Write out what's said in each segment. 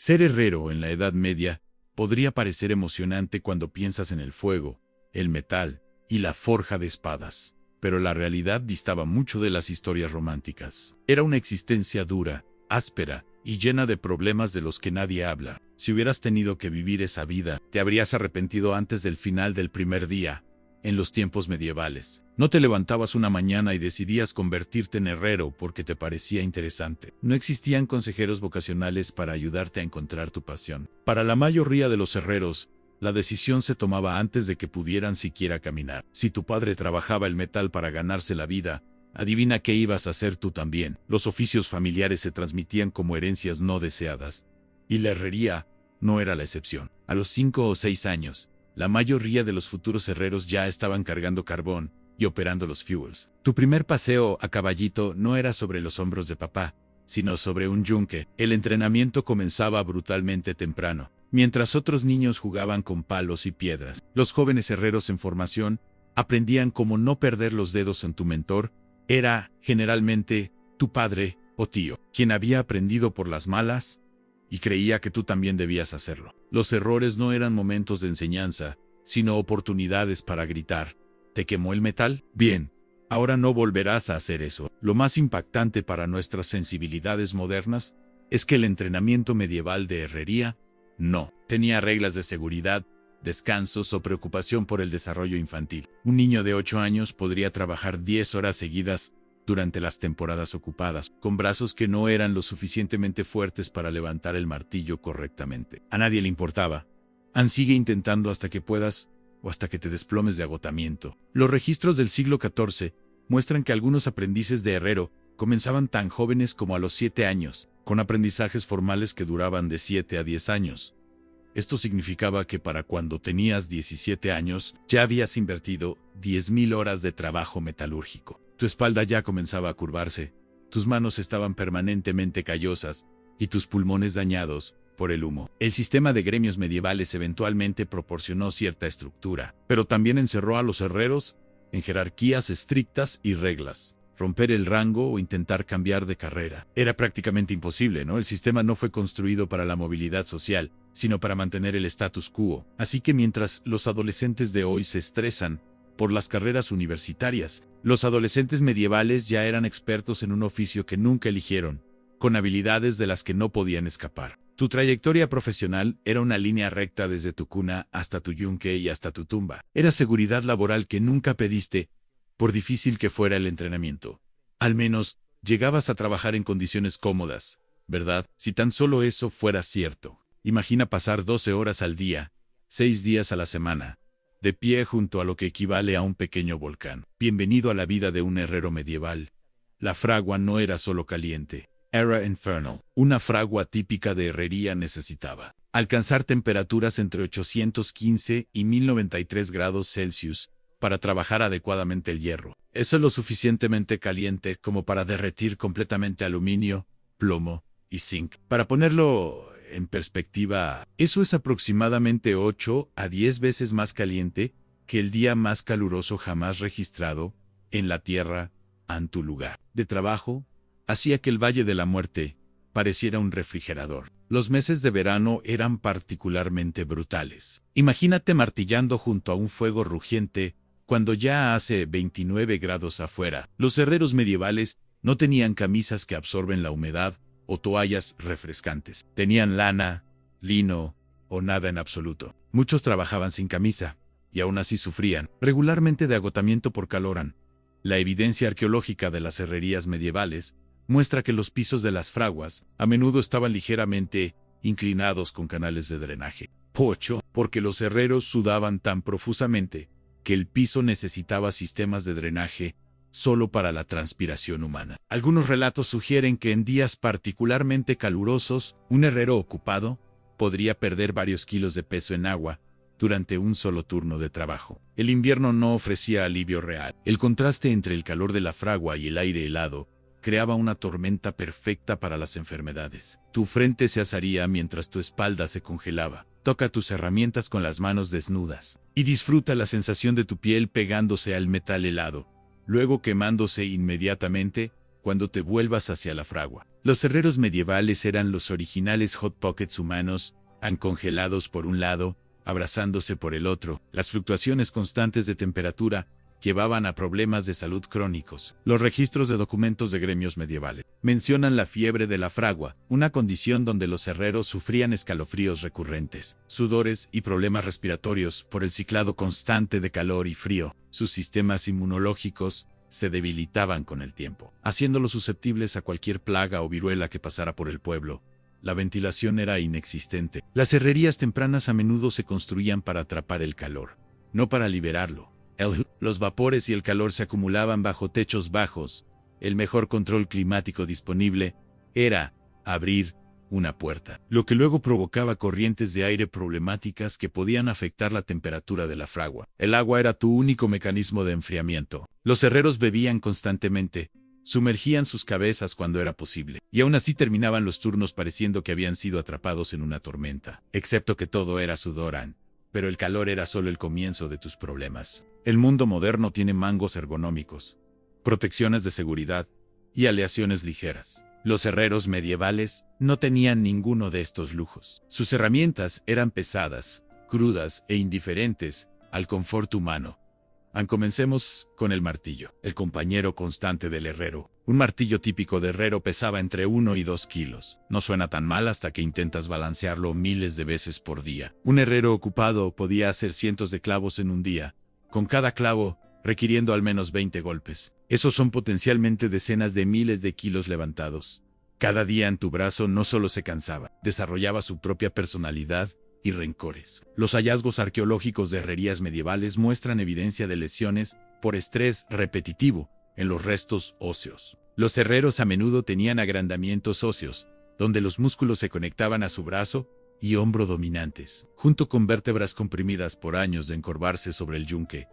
Ser herrero en la Edad Media podría parecer emocionante cuando piensas en el fuego, el metal y la forja de espadas, pero la realidad distaba mucho de las historias románticas. Era una existencia dura, áspera y llena de problemas de los que nadie habla. Si hubieras tenido que vivir esa vida, te habrías arrepentido antes del final del primer día. En los tiempos medievales, no te levantabas una mañana y decidías convertirte en herrero porque te parecía interesante. No existían consejeros vocacionales para ayudarte a encontrar tu pasión. Para la mayoría de los herreros, la decisión se tomaba antes de que pudieran siquiera caminar. Si tu padre trabajaba el metal para ganarse la vida, adivina qué ibas a hacer tú también. Los oficios familiares se transmitían como herencias no deseadas, y la herrería no era la excepción. A los 5 o 6 años, la mayoría de los futuros herreros ya estaban cargando carbón y operando los fuels. Tu primer paseo a caballito no era sobre los hombros de papá, sino sobre un yunque. El entrenamiento comenzaba brutalmente temprano, mientras otros niños jugaban con palos y piedras. Los jóvenes herreros en formación aprendían cómo no perder los dedos en tu mentor. Era, generalmente, tu padre o tío, quien había aprendido por las malas y creía que tú también debías hacerlo. Los errores no eran momentos de enseñanza, sino oportunidades para gritar: ¿te quemó el metal? Bien, ahora no volverás a hacer eso. Lo más impactante para nuestras sensibilidades modernas es que el entrenamiento medieval de herrería no tenía reglas de seguridad, descansos o preocupación por el desarrollo infantil. Un niño de 8 años podría trabajar 10 horas seguidas durante las temporadas ocupadas, con brazos que no eran lo suficientemente fuertes para levantar el martillo correctamente. A nadie le importaba. Sigue intentando hasta que puedas o hasta que te desplomes de agotamiento. Los registros del siglo XIV muestran que algunos aprendices de herrero comenzaban tan jóvenes como a los 7 años, con aprendizajes formales que duraban de 7 a 10 años. Esto significaba que para cuando tenías 17 años ya habías invertido 10.000 horas de trabajo metalúrgico. Tu espalda ya comenzaba a curvarse, tus manos estaban permanentemente callosas y tus pulmones dañados por el humo. El sistema de gremios medievales eventualmente proporcionó cierta estructura, pero también encerró a los herreros en jerarquías estrictas y reglas. Romper el rango o intentar cambiar de carrera era prácticamente imposible, ¿no? El sistema no fue construido para la movilidad social, sino para mantener el status quo. Así que mientras los adolescentes de hoy se estresan por las carreras universitarias, los adolescentes medievales ya eran expertos en un oficio que nunca eligieron, con habilidades de las que no podían escapar. Tu trayectoria profesional era una línea recta desde tu cuna hasta tu yunque y hasta tu tumba. Era seguridad laboral que nunca pediste, por difícil que fuera el entrenamiento. Al menos, llegabas a trabajar en condiciones cómodas, ¿verdad? Si tan solo eso fuera cierto. Imagina pasar 12 horas al día, 6 días a la semana, de pie junto a lo que equivale a un pequeño volcán. Bienvenido a la vida de un herrero medieval. La fragua no era solo caliente, era infernal. Una fragua típica de herrería necesitaba alcanzar temperaturas entre 815 y 1093 grados Celsius para trabajar adecuadamente el hierro. Eso es lo suficientemente caliente como para derretir completamente aluminio, plomo y zinc. Para ponerlo en perspectiva, eso es aproximadamente 8 a 10 veces más caliente que el día más caluroso jamás registrado en la Tierra. Tu lugar de trabajo hacía que el Valle de la Muerte pareciera un refrigerador. Los meses de verano eran particularmente brutales. Imagínate martillando junto a un fuego rugiente cuando ya hace 29 grados afuera. Los herreros medievales no tenían camisas que absorben la humedad o toallas refrescantes. Tenían lana, lino o nada en absoluto. Muchos trabajaban sin camisa y aún así sufrían regularmente de agotamiento por calor. La evidencia arqueológica de las herrerías medievales muestra que los pisos de las fraguas a menudo estaban ligeramente inclinados con canales de drenaje. Porque los herreros sudaban tan profusamente que el piso necesitaba sistemas de drenaje solo para la transpiración humana. Algunos relatos sugieren que en días particularmente calurosos, un herrero ocupado podría perder varios kilos de peso en agua durante un solo turno de trabajo. El invierno no ofrecía alivio real. El contraste entre el calor de la fragua y el aire helado creaba una tormenta perfecta para las enfermedades. Tu frente se asaría mientras tu espalda se congelaba. Toca tus herramientas con las manos desnudas y disfruta la sensación de tu piel pegándose al metal helado, luego quemándose inmediatamente cuando te vuelvas hacia la fragua. Los herreros medievales eran los originales hot pockets humanos, congelados por un lado, abrazándose por el otro. Las fluctuaciones constantes de temperatura llevaban a problemas de salud crónicos. Los registros de documentos de gremios medievales mencionan la fiebre de la fragua, una condición donde los herreros sufrían escalofríos recurrentes, sudores y problemas respiratorios por el ciclado constante de calor y frío. Sus sistemas inmunológicos se debilitaban con el tiempo, haciéndolos susceptibles a cualquier plaga o viruela que pasara por el pueblo. La ventilación era inexistente. Las herrerías tempranas a menudo se construían para atrapar el calor, no para liberarlo. Los vapores y el calor se acumulaban bajo techos bajos. El mejor control climático disponible era abrir una puerta, lo que luego provocaba corrientes de aire problemáticas que podían afectar la temperatura de la fragua. El agua era tu único mecanismo de enfriamiento. Los herreros bebían constantemente, sumergían sus cabezas cuando era posible, y aún así terminaban los turnos pareciendo que habían sido atrapados en una tormenta, excepto que todo era sudor. Pero el calor era solo el comienzo de tus problemas. El mundo moderno tiene mangos ergonómicos, protecciones de seguridad y aleaciones ligeras. Los herreros medievales no tenían ninguno de estos lujos. Sus herramientas eran pesadas, crudas e indiferentes al confort humano. Comencemos con el martillo, el compañero constante del herrero. Un martillo típico de herrero pesaba entre 1 y 2 kilos. No suena tan mal hasta que intentas balancearlo miles de veces por día. Un herrero ocupado podía hacer cientos de clavos en un día, con cada clavo requiriendo al menos 20 golpes. Esos son potencialmente decenas de miles de kilos levantados. Cada día en tu brazo no solo se cansaba, desarrollaba su propia personalidad y rencores. Los hallazgos arqueológicos de herrerías medievales muestran evidencia de lesiones por estrés repetitivo en los restos óseos. Los herreros a menudo tenían agrandamientos óseos, donde los músculos se conectaban a su brazo y hombro dominantes, junto con vértebras comprimidas por años de encorvarse sobre el yunque.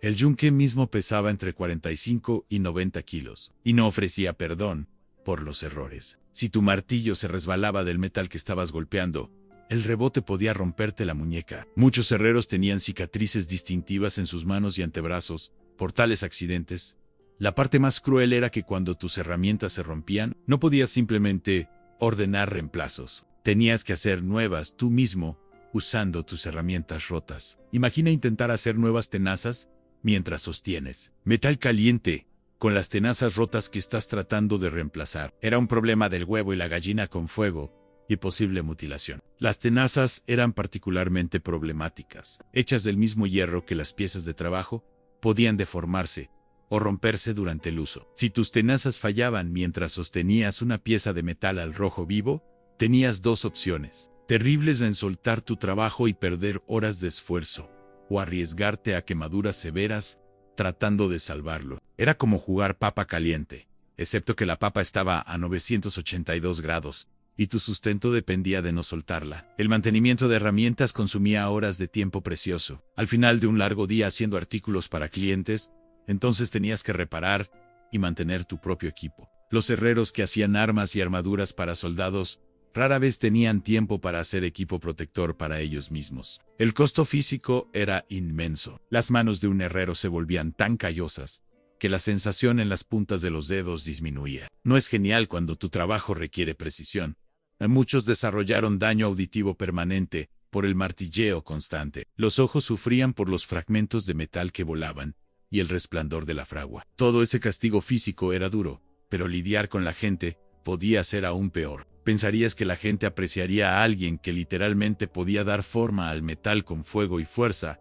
El yunque mismo pesaba entre 45 y 90 kilos, y no ofrecía perdón por los errores. Si tu martillo se resbalaba del metal que estabas golpeando, el rebote podía romperte la muñeca. Muchos herreros tenían cicatrices distintivas en sus manos y antebrazos por tales accidentes. La parte más cruel era que cuando tus herramientas se rompían, no podías simplemente ordenar reemplazos. Tenías que hacer nuevas tú mismo usando tus herramientas rotas. Imagina intentar hacer nuevas tenazas mientras sostienes metal caliente con las tenazas rotas que estás tratando de reemplazar. Era un problema del huevo y la gallina con fuego y posible mutilación. Las tenazas eran particularmente problemáticas. Hechas del mismo hierro que las piezas de trabajo, podían deformarse o romperse durante el uso. Si tus tenazas fallaban mientras sostenías una pieza de metal al rojo vivo, tenías dos opciones terribles en soltar tu trabajo y perder horas de esfuerzo, o arriesgarte a quemaduras severas tratando de salvarlo. Era como jugar papa caliente, excepto que la papa estaba a 982 grados. Y tu sustento dependía de no soltarla. El mantenimiento de herramientas consumía horas de tiempo precioso. Al final de un largo día haciendo artículos para clientes, entonces tenías que reparar y mantener tu propio equipo. Los herreros que hacían armas y armaduras para soldados rara vez tenían tiempo para hacer equipo protector para ellos mismos. El costo físico era inmenso. Las manos de un herrero se volvían tan callosas que la sensación en las puntas de los dedos disminuía. No es genial cuando tu trabajo requiere precisión. Muchos desarrollaron daño auditivo permanente por el martilleo constante. Los ojos sufrían por los fragmentos de metal que volaban y el resplandor de la fragua. Todo ese castigo físico era duro, pero lidiar con la gente podía ser aún peor. Pensarías que la gente apreciaría a alguien que literalmente podía dar forma al metal con fuego y fuerza.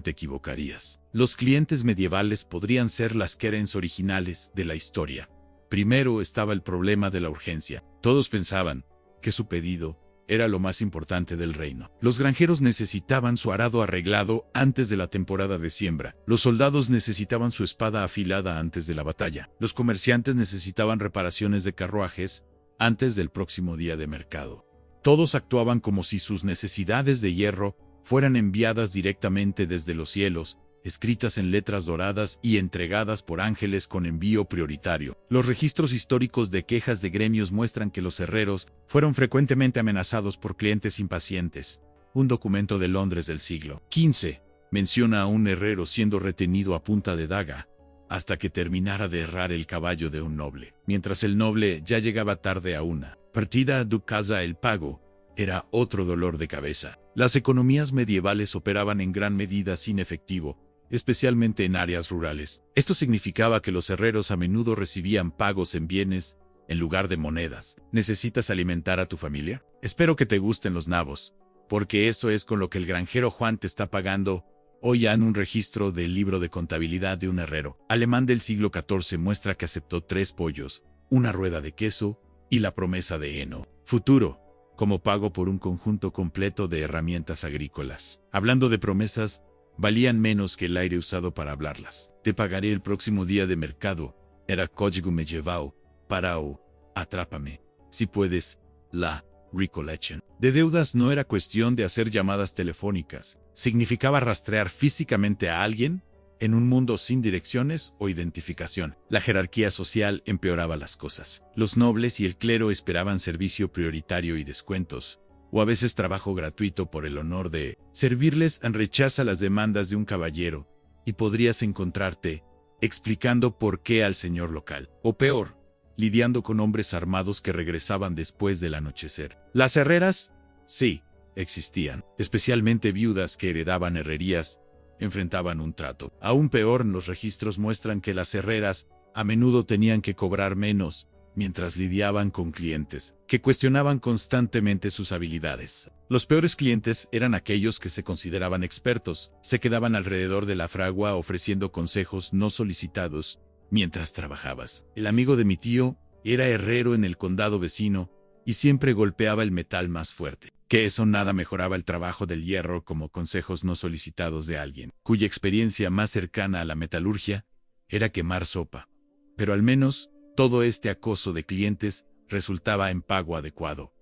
Te equivocarías. Los clientes medievales podrían ser las Kerens originales de la historia. Primero estaba el problema de la urgencia. Todos pensaban que su pedido era lo más importante del reino. Los granjeros necesitaban su arado arreglado antes de la temporada de siembra. Los soldados necesitaban su espada afilada antes de la batalla. Los comerciantes necesitaban reparaciones de carruajes antes del próximo día de mercado. Todos actuaban como si sus necesidades de hierro fueran enviadas directamente desde los cielos, escritas en letras doradas y entregadas por ángeles con envío prioritario. Los registros históricos de quejas de gremios muestran que los herreros fueron frecuentemente amenazados por clientes impacientes. Un documento de Londres del siglo XV menciona a un herrero siendo retenido a punta de daga hasta que terminara de herrar el caballo de un noble. Mientras el noble ya llegaba tarde a una partida a su casa, el pago era otro dolor de cabeza. Las economías medievales operaban en gran medida sin efectivo, especialmente en áreas rurales. Esto significaba que los herreros a menudo recibían pagos en bienes en lugar de monedas. ¿Necesitas alimentar a tu familia? Espero que te gusten los nabos, porque eso es con lo que el granjero Juan te está pagando. Hoy en un registro del libro de contabilidad de un herrero alemán del siglo XIV muestra que aceptó 3 pollos, una rueda de queso y la promesa de heno futuro como pago por un conjunto completo de herramientas agrícolas. Hablando de promesas, valían menos que el aire usado para hablarlas. Te pagaré el próximo día de mercado. Era código medieval para o atrápame, si puedes, la recollection. De deudas no era cuestión de hacer llamadas telefónicas. Significaba rastrear físicamente a alguien en un mundo sin direcciones o identificación. La jerarquía social empeoraba las cosas. Los nobles y el clero esperaban servicio prioritario y descuentos, o a veces trabajo gratuito por el honor de servirles. Rechaza las demandas de un caballero, y podrías encontrarte explicando por qué al señor local. O peor, lidiando con hombres armados que regresaban después del anochecer. Las herreras, sí, existían, especialmente viudas que heredaban herrerías, enfrentaban un trato. Aún peor, los registros muestran que las herreras a menudo tenían que cobrar menos mientras lidiaban con clientes que cuestionaban constantemente sus habilidades. Los peores clientes eran aquellos que se consideraban expertos, se quedaban alrededor de la fragua ofreciendo consejos no solicitados mientras trabajabas. El amigo de mi tío era herrero en el condado vecino y siempre golpeaba el metal más fuerte. Que eso nada mejoraba el trabajo del hierro como consejos no solicitados de alguien cuya experiencia más cercana a la metalurgia era quemar sopa. Pero al menos todo este acoso de clientes resultaba en pago adecuado,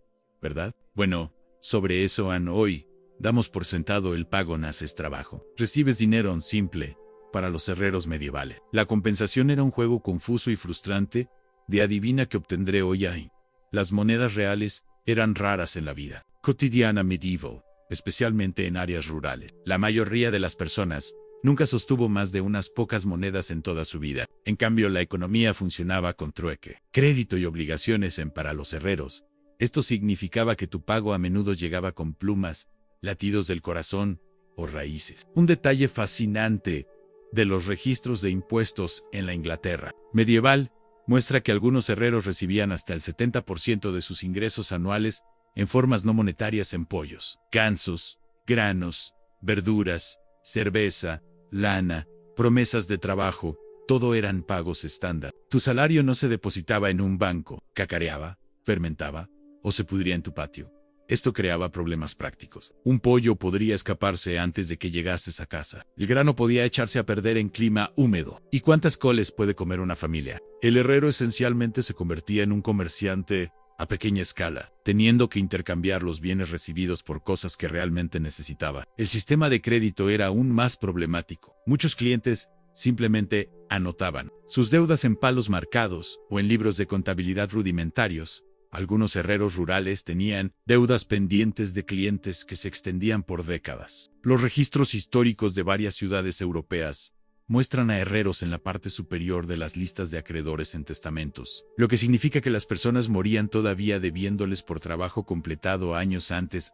¿verdad? Bueno, sobre eso hoy damos por sentado el pago nace trabajo. Recibes dinero en simple para los herreros medievales. La compensación era un juego confuso y frustrante de adivina que obtendré hoy ahí. Las monedas reales eran raras en la vida cotidiana medieval, especialmente en áreas rurales. La mayoría de las personas nunca sostuvo más de unas pocas monedas en toda su vida. En cambio, la economía funcionaba con trueque, crédito y obligaciones para los herreros. Esto significaba que tu pago a menudo llegaba con plumas, latidos del corazón o raíces. Un detalle fascinante de los registros de impuestos en la Inglaterra medieval muestra que algunos herreros recibían hasta el 70% de sus ingresos anuales en formas no monetarias en pollos, gansos, granos, verduras, cerveza, lana, promesas de trabajo. Todo eran pagos estándar. Tu salario no se depositaba en un banco, cacareaba, fermentaba o se pudría en tu patio. Esto creaba problemas prácticos. Un pollo podría escaparse antes de que llegases a casa. El grano podía echarse a perder en clima húmedo. ¿Y cuántas coles puede comer una familia? El herrero esencialmente se convertía en un comerciante a pequeña escala, teniendo que intercambiar los bienes recibidos por cosas que realmente necesitaba. El sistema de crédito era aún más problemático. Muchos clientes simplemente anotaban sus deudas en palos marcados o en libros de contabilidad rudimentarios. Algunos herreros rurales tenían deudas pendientes de clientes que se extendían por décadas. Los registros históricos de varias ciudades europeas muestran a herreros en la parte superior de las listas de acreedores en testamentos, lo que significa que las personas morían todavía debiéndoles por trabajo completado años antes.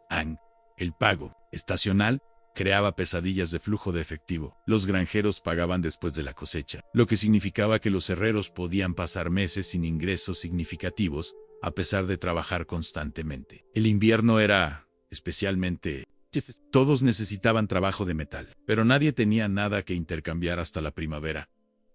El pago estacional creaba pesadillas de flujo de efectivo. Los granjeros pagaban después de la cosecha, lo que significaba que los herreros podían pasar meses sin ingresos significativos a pesar de trabajar constantemente. El invierno era especialmente todos necesitaban trabajo de metal, pero nadie tenía nada que intercambiar hasta la primavera.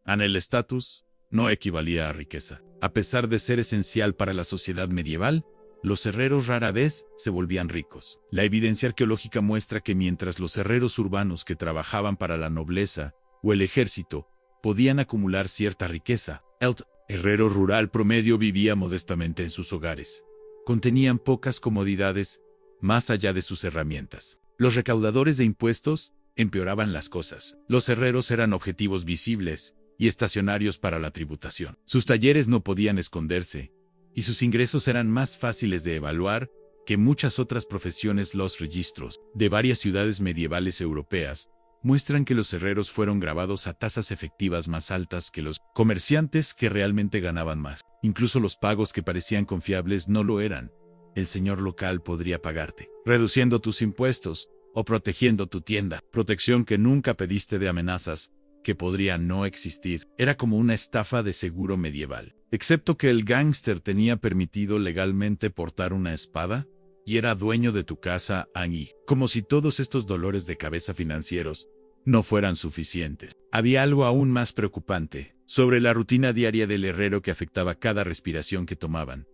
El estatus no equivalía a riqueza. A pesar de ser esencial para la sociedad medieval, los herreros rara vez se volvían ricos. La evidencia arqueológica muestra que mientras los herreros urbanos que trabajaban para la nobleza o el ejército podían acumular cierta riqueza, el herrero rural promedio vivía modestamente en sus hogares. Contenían pocas comodidades más allá de sus herramientas. Los recaudadores de impuestos empeoraban las cosas. Los herreros eran objetivos visibles y estacionarios para la tributación. Sus talleres no podían esconderse, y sus ingresos eran más fáciles de evaluar que muchas otras profesiones. Los registros de varias ciudades medievales europeas muestran que los herreros fueron grabados a tasas efectivas más altas que los comerciantes que realmente ganaban más. Incluso los pagos que parecían confiables no lo eran. El señor local podría pagarte, reduciendo tus impuestos o protegiendo tu tienda. Protección que nunca pediste de amenazas que podrían no existir. Era como una estafa de seguro medieval. Excepto que el gángster tenía permitido legalmente portar una espada y era dueño de tu casa allí. Como si todos estos dolores de cabeza financieros no fueran suficientes. Había algo aún más preocupante sobre la rutina diaria del herrero que afectaba cada respiración que tomaban.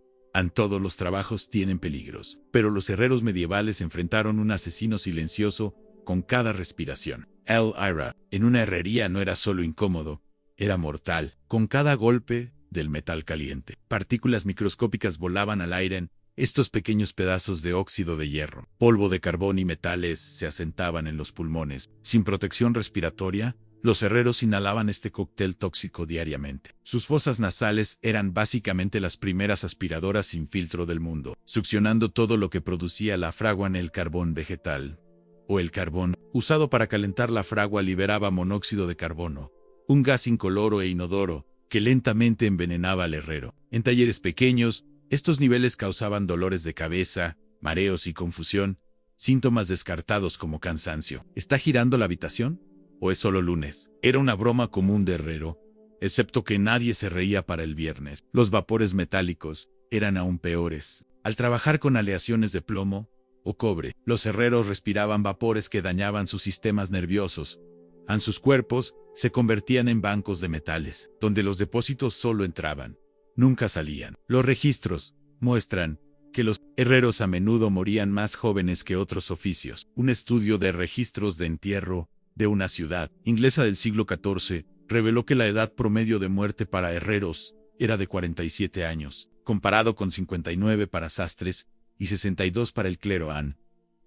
Todos los trabajos tienen peligros, pero los herreros medievales enfrentaron un asesino silencioso con cada respiración. El Ira, en una herrería no era solo incómodo, era mortal. Con cada golpe del metal caliente, partículas microscópicas volaban al aire. Estos pequeños pedazos de óxido de hierro, polvo de carbón y metales se asentaban en los pulmones. Sin protección respiratoria, los herreros inhalaban este cóctel tóxico diariamente. Sus fosas nasales eran básicamente las primeras aspiradoras sin filtro del mundo, succionando todo lo que producía la fragua. En el carbón vegetal, o el carbón, usado para calentar la fragua, liberaba monóxido de carbono, un gas incoloro e inodoro que lentamente envenenaba al herrero. En talleres pequeños, estos niveles causaban dolores de cabeza, mareos y confusión, síntomas descartados como cansancio. ¿Está girando la habitación? ¿O es solo lunes? Era una broma común de herrero, excepto que nadie se reía para el viernes. Los vapores metálicos eran aún peores. Al trabajar con aleaciones de plomo o cobre, los herreros respiraban vapores que dañaban sus sistemas nerviosos. Sus cuerpos se convertían en bancos de metales, donde los depósitos solo entraban, nunca salían. Los registros muestran que los herreros a menudo morían más jóvenes que otros oficios. Un estudio de registros de entierro de una ciudad inglesa del siglo XIV reveló que la edad promedio de muerte para herreros era de 47 años, comparado con 59 para sastres y 62 para el clero.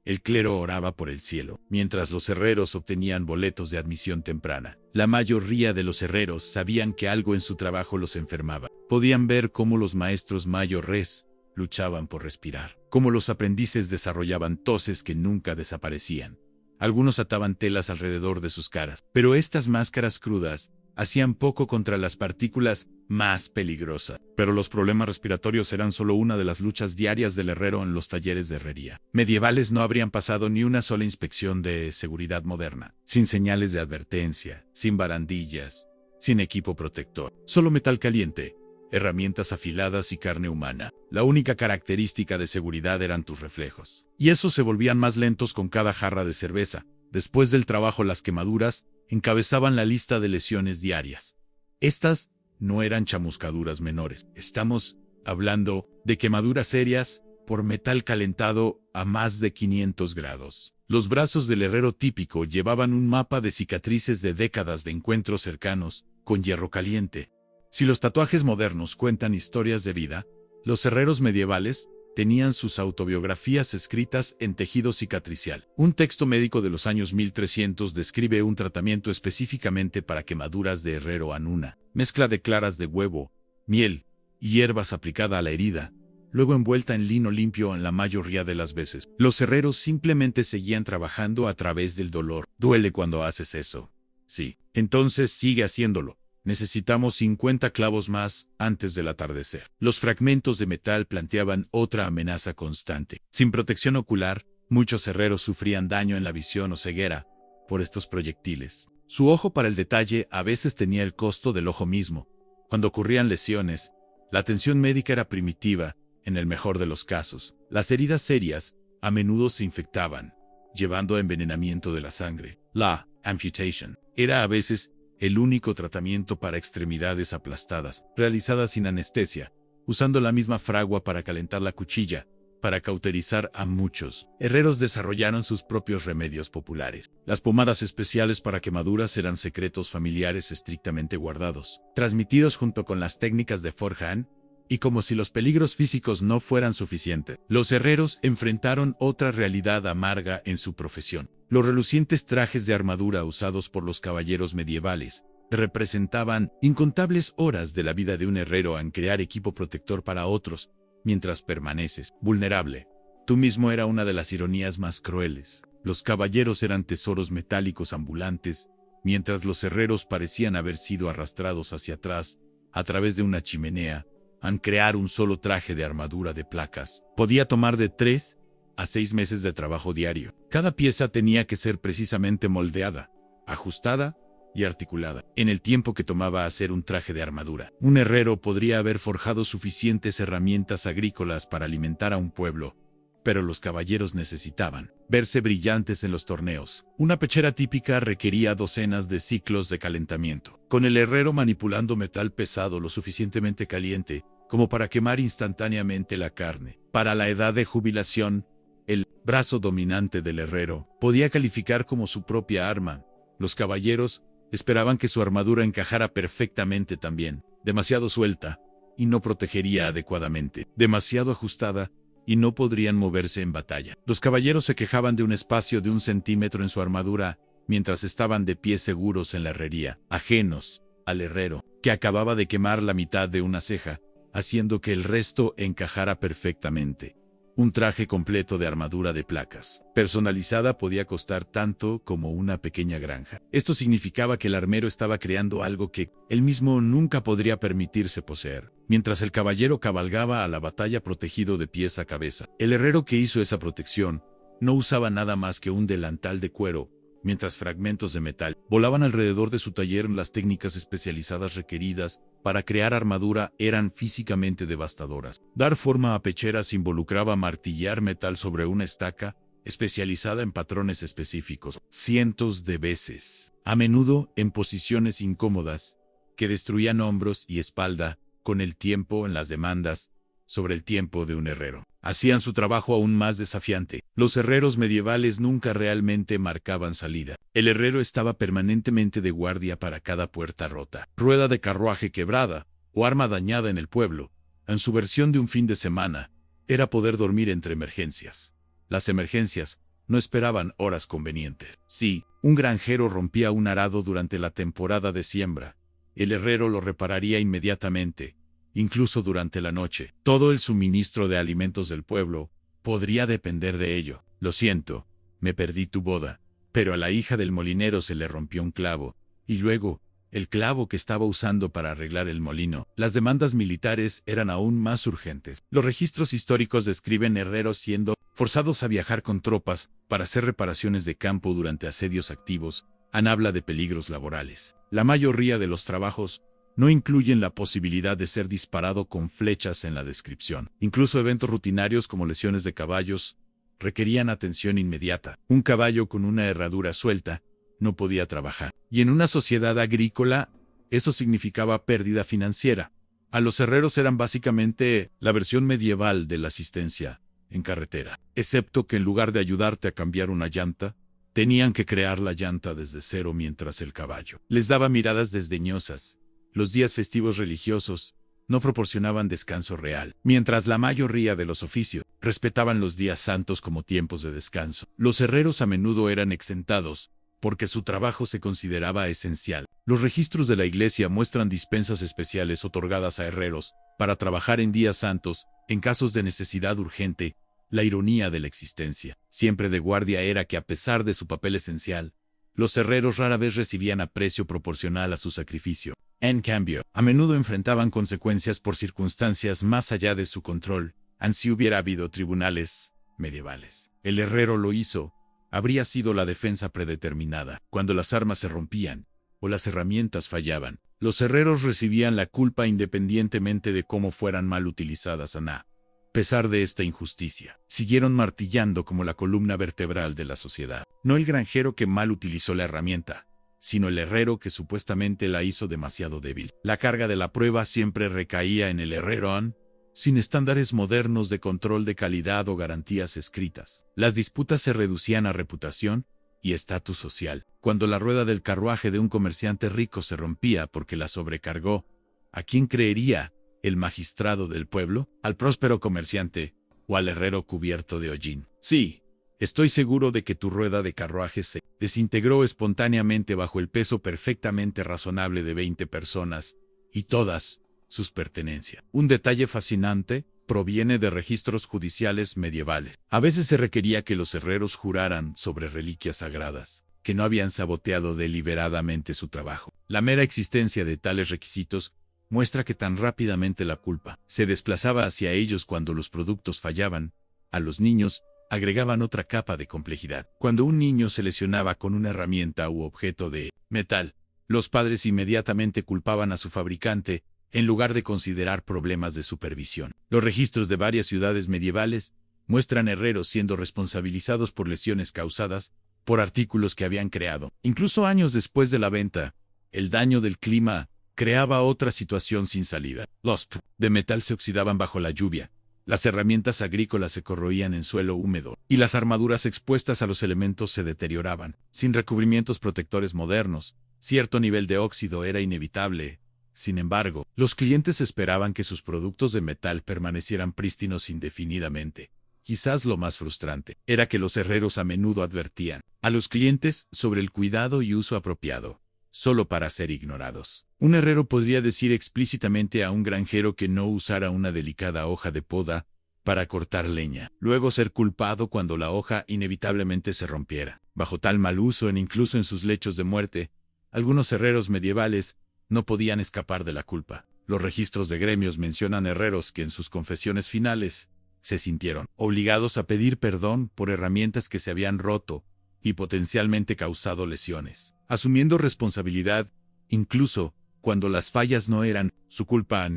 El clero oraba por el cielo, mientras los herreros obtenían boletos de admisión temprana. La mayoría de los herreros sabían que algo en su trabajo los enfermaba. Podían ver cómo los maestros mayores luchaban por respirar, cómo los aprendices desarrollaban toses que nunca desaparecían. Algunos ataban telas alrededor de sus caras, pero estas máscaras crudas hacían poco contra las partículas más peligrosas. Pero los problemas respiratorios eran solo una de las luchas diarias del herrero en los talleres de herrería medievales. No habrían pasado ni una sola inspección de seguridad moderna, sin señales de advertencia, sin barandillas, sin equipo protector. Solo metal caliente, herramientas afiladas y carne humana. La única característica de seguridad eran tus reflejos. Y esos se volvían más lentos con cada jarra de cerveza. Después del trabajo, las quemaduras encabezaban la lista de lesiones diarias. Estas no eran chamuscaduras menores. Estamos hablando de quemaduras serias por metal calentado a más de 500 grados. Los brazos del herrero típico llevaban un mapa de cicatrices de décadas de encuentros cercanos con hierro caliente. Si los tatuajes modernos cuentan historias de vida, los herreros medievales tenían sus autobiografías escritas en tejido cicatricial. Un texto médico de los años 1300 describe un tratamiento específicamente para quemaduras de herrero. Una mezcla de claras de huevo, miel y hierbas aplicada a la herida, luego envuelta en lino limpio en la mayoría de las veces. Los herreros simplemente seguían trabajando a través del dolor. ¿Duele cuando haces eso? Sí. Entonces sigue haciéndolo. Necesitamos 50 clavos más antes del atardecer. Los fragmentos de metal planteaban otra amenaza constante. Sin protección ocular, muchos herreros sufrían daño en la visión o ceguera por estos proyectiles. Su ojo para el detalle a veces tenía el costo del ojo mismo. Cuando ocurrían lesiones, la atención médica era primitiva, en el mejor de los casos. Las heridas serias a menudo se infectaban, llevando a envenenamiento de la sangre. La amputation era a veces el único tratamiento para extremidades aplastadas, realizada sin anestesia, usando la misma fragua para calentar la cuchilla, para cauterizar a muchos. Herreros desarrollaron sus propios remedios populares. Las pomadas especiales para quemaduras eran secretos familiares estrictamente guardados, transmitidos junto con las técnicas de forja. Y como si los peligros físicos no fueran suficientes, los herreros enfrentaron otra realidad amarga en su profesión. Los relucientes trajes de armadura usados por los caballeros medievales representaban incontables horas de la vida de un herrero en crear equipo protector para otros, mientras permaneces vulnerable. Tú mismo era una de las ironías más crueles. Los caballeros eran tesoros metálicos ambulantes, mientras los herreros parecían haber sido arrastrados hacia atrás, a través de una chimenea, a crear un solo traje de armadura de placas. Podía tomar de 3 a 6 meses de trabajo diario. Cada pieza tenía que ser precisamente moldeada, ajustada y articulada, en el tiempo que tomaba hacer un traje de armadura. Un herrero podría haber forjado suficientes herramientas agrícolas para alimentar a un pueblo, pero los caballeros necesitaban verse brillantes en los torneos. Una pechera típica requería docenas de ciclos de calentamiento, con el herrero manipulando metal pesado lo suficientemente caliente como para quemar instantáneamente la carne. Para la edad de jubilación, el brazo dominante del herrero podía calificar como su propia arma. Los caballeros esperaban que su armadura encajara perfectamente también, demasiado suelta y no protegería adecuadamente, demasiado ajustada y no podrían moverse en batalla. Los caballeros se quejaban de un espacio de 1 centímetro en su armadura mientras estaban de pie seguros en la herrería, ajenos al herrero, que acababa de quemar la mitad de una ceja, haciendo que el resto encajara perfectamente. Un traje completo de armadura de placas, personalizada, podía costar tanto como una pequeña granja. Esto significaba que el armero estaba creando algo que él mismo nunca podría permitirse poseer. Mientras el caballero cabalgaba a la batalla protegido de pies a cabeza, el herrero que hizo esa protección no usaba nada más que un delantal de cuero, mientras fragmentos de metal volaban alrededor de su taller. Las técnicas especializadas requeridas para crear armadura eran físicamente devastadoras. Dar forma a pecheras involucraba martillar metal sobre una estaca, especializada en patrones específicos, cientos de veces, a menudo en posiciones incómodas, que destruían hombros y espalda. Con el tiempo, en las demandas sobre el tiempo de un herrero, hacían su trabajo aún más desafiante. Los herreros medievales nunca realmente marcaban salida. El herrero estaba permanentemente de guardia para cada puerta rota, rueda de carruaje quebrada o arma dañada en el pueblo. En su versión de un fin de semana, era poder dormir entre emergencias. Las emergencias no esperaban horas convenientes. Si un granjero rompía un arado durante la temporada de siembra, el herrero lo repararía inmediatamente, incluso durante la noche. Todo el suministro de alimentos del pueblo podría depender de ello. Lo siento, me perdí tu boda. Pero a la hija del molinero se le rompió un clavo, y luego, el clavo que estaba usando para arreglar el molino. Las demandas militares eran aún más urgentes. Los registros históricos describen herreros siendo forzados a viajar con tropas para hacer reparaciones de campo durante asedios activos. Habla de peligros laborales. La mayoría de los trabajos no incluyen la posibilidad de ser disparado con flechas en la descripción. Incluso eventos rutinarios como lesiones de caballos requerían atención inmediata. Un caballo con una herradura suelta no podía trabajar. Y en una sociedad agrícola, eso significaba pérdida financiera. A los herreros eran básicamente la versión medieval de la asistencia en carretera, excepto que en lugar de ayudarte a cambiar una llanta, tenían que crear la llanta desde cero mientras el caballo les daba miradas desdeñosas. Los días festivos religiosos no proporcionaban descanso real, mientras la mayoría de los oficios respetaban los días santos como tiempos de descanso. Los herreros a menudo eran exentados porque su trabajo se consideraba esencial. Los registros de la iglesia muestran dispensas especiales otorgadas a herreros para trabajar en días santos, en casos de necesidad urgente. La ironía de la existencia siempre de guardia era que, a pesar de su papel esencial, los herreros rara vez recibían aprecio proporcional a su sacrificio. En cambio, a menudo enfrentaban consecuencias por circunstancias más allá de su control. Si hubiera habido tribunales medievales, el herrero lo hizo. Habría sido la defensa predeterminada. Cuando las armas se rompían o las herramientas fallaban, los herreros recibían la culpa independientemente de cómo fueran mal utilizadas. A pesar de esta injusticia, siguieron martillando como la columna vertebral de la sociedad. No el granjero que mal utilizó la herramienta, sino el herrero que supuestamente la hizo demasiado débil. La carga de la prueba siempre recaía en el herrero, sin estándares modernos de control de calidad o garantías escritas. Las disputas se reducían a reputación y estatus social. Cuando la rueda del carruaje de un comerciante rico se rompía porque la sobrecargó, ¿a quién creería? ¿El magistrado del pueblo? ¿Al próspero comerciante? ¿O al herrero cubierto de hollín? Sí, estoy seguro de que tu rueda de carruaje se desintegró espontáneamente bajo el peso perfectamente razonable de 20 personas, y todas sus pertenencias. Un detalle fascinante proviene de registros judiciales medievales. A veces se requería que los herreros juraran sobre reliquias sagradas, que no habían saboteado deliberadamente su trabajo. La mera existencia de tales requisitos muestra que tan rápidamente la culpa se desplazaba hacia ellos cuando los productos fallaban. A los niños agregaban otra capa de complejidad. Cuando un niño se lesionaba con una herramienta u objeto de metal, los padres inmediatamente culpaban a su fabricante en lugar de considerar problemas de supervisión. Los registros de varias ciudades medievales muestran herreros siendo responsabilizados por lesiones causadas por artículos que habían creado. Incluso años después de la venta, el daño del clima creaba otra situación sin salida. Los de metal se oxidaban bajo la lluvia, las herramientas agrícolas se corroían en suelo húmedo, y las armaduras expuestas a los elementos se deterioraban. Sin recubrimientos protectores modernos, cierto nivel de óxido era inevitable. Sin embargo, los clientes esperaban que sus productos de metal permanecieran prístinos indefinidamente. Quizás lo más frustrante era que los herreros a menudo advertían a los clientes sobre el cuidado y uso apropiado, solo para ser ignorados. Un herrero podría decir explícitamente a un granjero que no usara una delicada hoja de poda para cortar leña, luego ser culpado cuando la hoja inevitablemente se rompiera. Bajo tal mal uso, incluso en sus lechos de muerte, algunos herreros medievales no podían escapar de la culpa. Los registros de gremios mencionan herreros que en sus confesiones finales se sintieron obligados a pedir perdón por herramientas que se habían roto y potencialmente causado lesiones, asumiendo responsabilidad, incluso cuando las fallas no eran su culpa.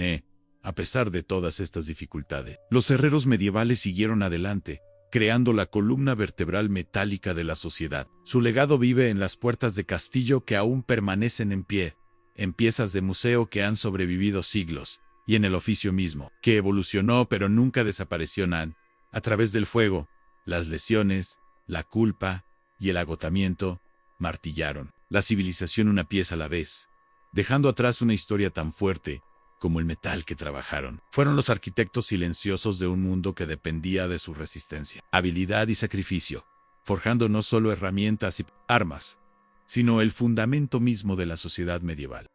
A pesar de todas estas dificultades, los herreros medievales siguieron adelante, creando la columna vertebral metálica de la sociedad. Su legado vive en las puertas de castillo que aún permanecen en pie, en piezas de museo que han sobrevivido siglos, y en el oficio mismo, que evolucionó pero nunca desapareció. A través del fuego, las lesiones, la culpa y el agotamiento martillaron la civilización una pieza a la vez, dejando atrás una historia tan fuerte como el metal que trabajaron. Fueron los arquitectos silenciosos de un mundo que dependía de su resistencia, habilidad y sacrificio, forjando no solo herramientas y armas, sino el fundamento mismo de la sociedad medieval.